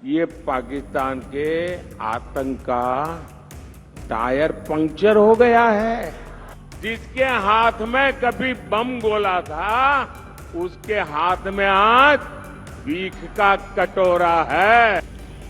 ये पाकिस्तान के आतंक का टायर पंक्चर हो गया है। जिसके हाथ में कभी बम गोला था, उसके हाथ में आज बीख का कटोरा है।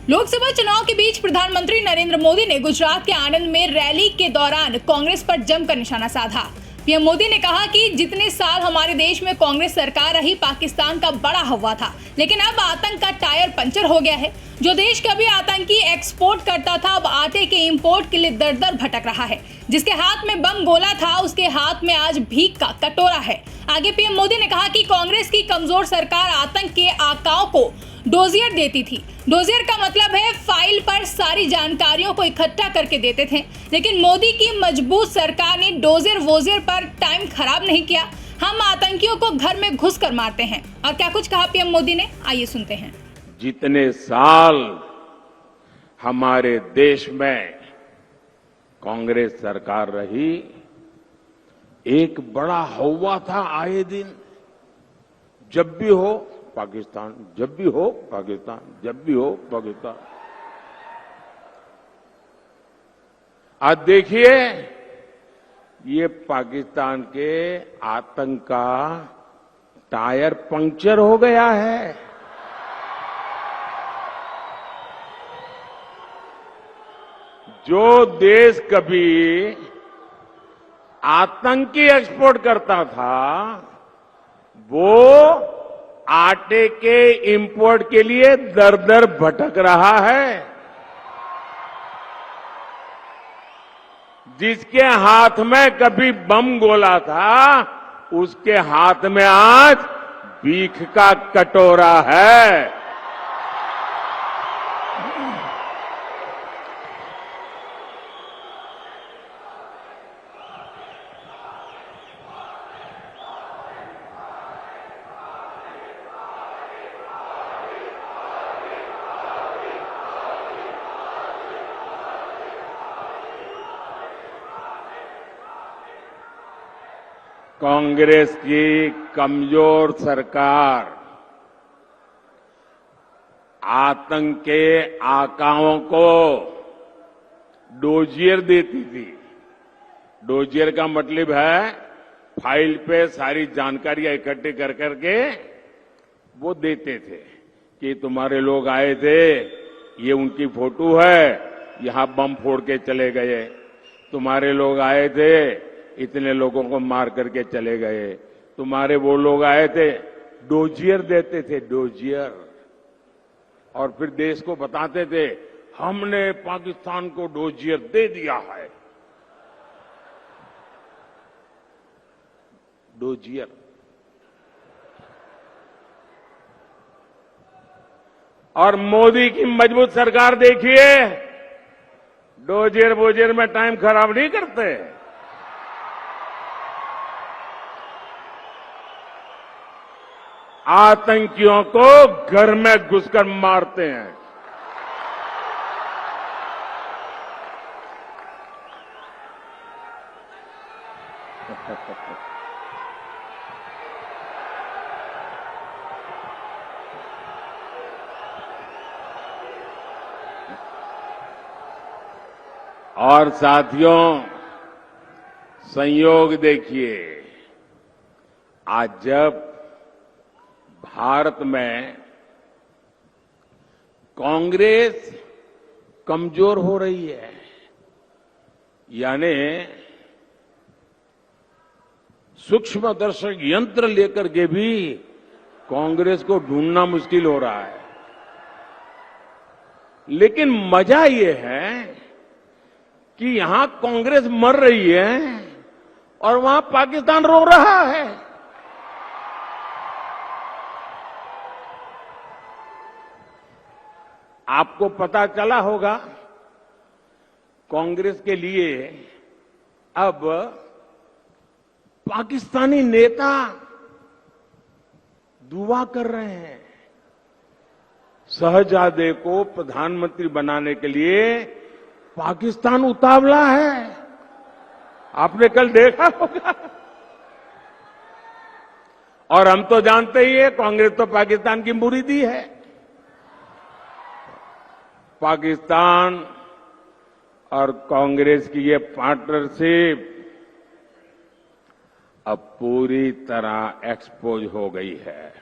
लोकसभा चुनाव के बीच प्रधानमंत्री नरेंद्र मोदी ने गुजरात के आणंद में रैली के दौरान कांग्रेस पर जमकर निशाना साधा। पीएम मोदी ने कहा कि जितने साल हमारे देश में कांग्रेस सरकार रही, पाकिस्तान का बड़ा हवा था, लेकिन अब आतंक का टायर पंचर हो गया है। जो देश कभी आतंकी एक्सपोर्ट करता था, अब आटे के इंपोर्ट के लिए दर दर भटक रहा है। जिसके हाथ में बम गोला था, उसके हाथ में आज भीख का कटोरा है। आगे पीएम मोदी ने कहा कि कांग्रेस की कमजोर सरकार आतंक के आकाओं को डोजियर देती थी। डोजियर का मतलब है फाइल पर सारी जानकारियों को इकट्ठा करके देते थे, लेकिन मोदी की मजबूत सरकार ने डोजियर वोजियर पर टाइम खराब नहीं किया। हम आतंकियों को घर में घुस कर मारते हैं। और क्या कुछ कहा पीएम मोदी ने, आइए सुनते हैं। जितने साल हमारे देश में कांग्रेस सरकार रही, एक बड़ा हौवा था। आए दिन जब भी हो पाकिस्तान, जब भी हो पाकिस्तान, जब भी हो पाकिस्तान। आज देखिए, ये पाकिस्तान के आतंक का टायर पंक्चर हो गया है। जो देश कभी आतंकी एक्सपोर्ट करता था, वो आटे के इंपोर्ट के लिए दर दर भटक रहा है। जिसके हाथ में कभी बम गोला था, उसके हाथ में आज बीख का कटोरा है। कांग्रेस की कमजोर सरकार आतंक के आकाओं को डोजियर देती थी। डोजियर का मतलब है फाइल पे सारी जानकारियां इकट्ठे कर करके वो देते थे कि तुम्हारे लोग आए थे, ये उनकी फोटो है, यहां बम फोड़ के चले गए। तुम्हारे लोग आए थे, इतने लोगों को मार करके चले गए। तुम्हारे वो लोग आए थे, डोजियर देते थे, डोजियर। और फिर देश को बताते थे, हमने पाकिस्तान को डोजियर दे दिया है। डोजियर। और मोदी की मजबूत सरकार देखिए, डोजियर बोजियर में टाइम खराब नहीं करते। आतंकियों को घर में घुसकर मारते हैं। और साथियों, संयोग देखिए, आज जब भारत में कांग्रेस कमजोर हो रही है, यानी सूक्ष्मदर्शक यंत्र लेकर के भी कांग्रेस को ढूंढना मुश्किल हो रहा है। लेकिन मजा ये है कि यहां कांग्रेस मर रही है और वहां पाकिस्तान रो रहा है। आपको पता चला होगा, कांग्रेस के लिए अब पाकिस्तानी नेता दुआ कर रहे हैं। शहजादे को प्रधानमंत्री बनाने के लिए पाकिस्तान उतावला है। आपने कल देखा होगा। और हम तो जानते ही है, कांग्रेस तो पाकिस्तान की मुरीदी है। पाकिस्तान और कांग्रेस की ये पार्टनरशिप अब पूरी तरह एक्सपोज हो गई है।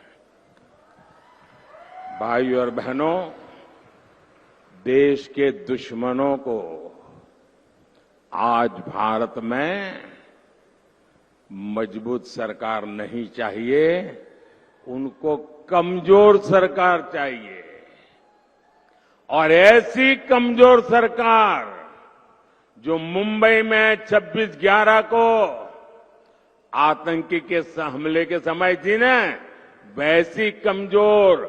भाइयों और बहनों, देश के दुश्मनों को आज भारत में मजबूत सरकार नहीं चाहिए, उनको कमजोर सरकार चाहिए। और ऐसी कमजोर सरकार जो मुंबई में 26/11 को आतंकी के हमले के समय थी न, वैसी कमजोर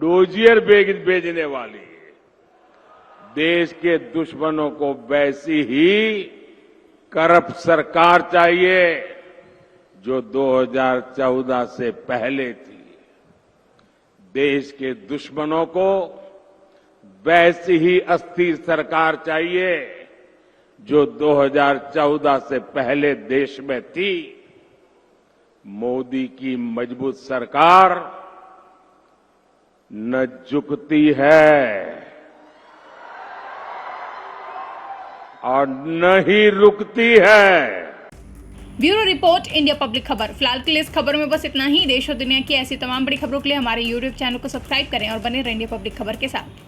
डोजियर भेजने वाली देश के दुश्मनों को वैसी ही करप्ट सरकार चाहिए जो 2014 से पहले थी। देश के दुश्मनों को वैसी ही अस्थिर सरकार चाहिए जो 2014 से पहले देश में थी। मोदी की मजबूत सरकार न झुकती है और न ही रुकती है। ब्यूरो रिपोर्ट, इंडिया पब्लिक खबर। फिलहाल के लिए इस खबर में बस इतना ही। देश और दुनिया की ऐसी तमाम बड़ी खबरों के लिए हमारे YouTube चैनल को सब्सक्राइब करें और बने रहें इंडिया पब्लिक खबर के साथ।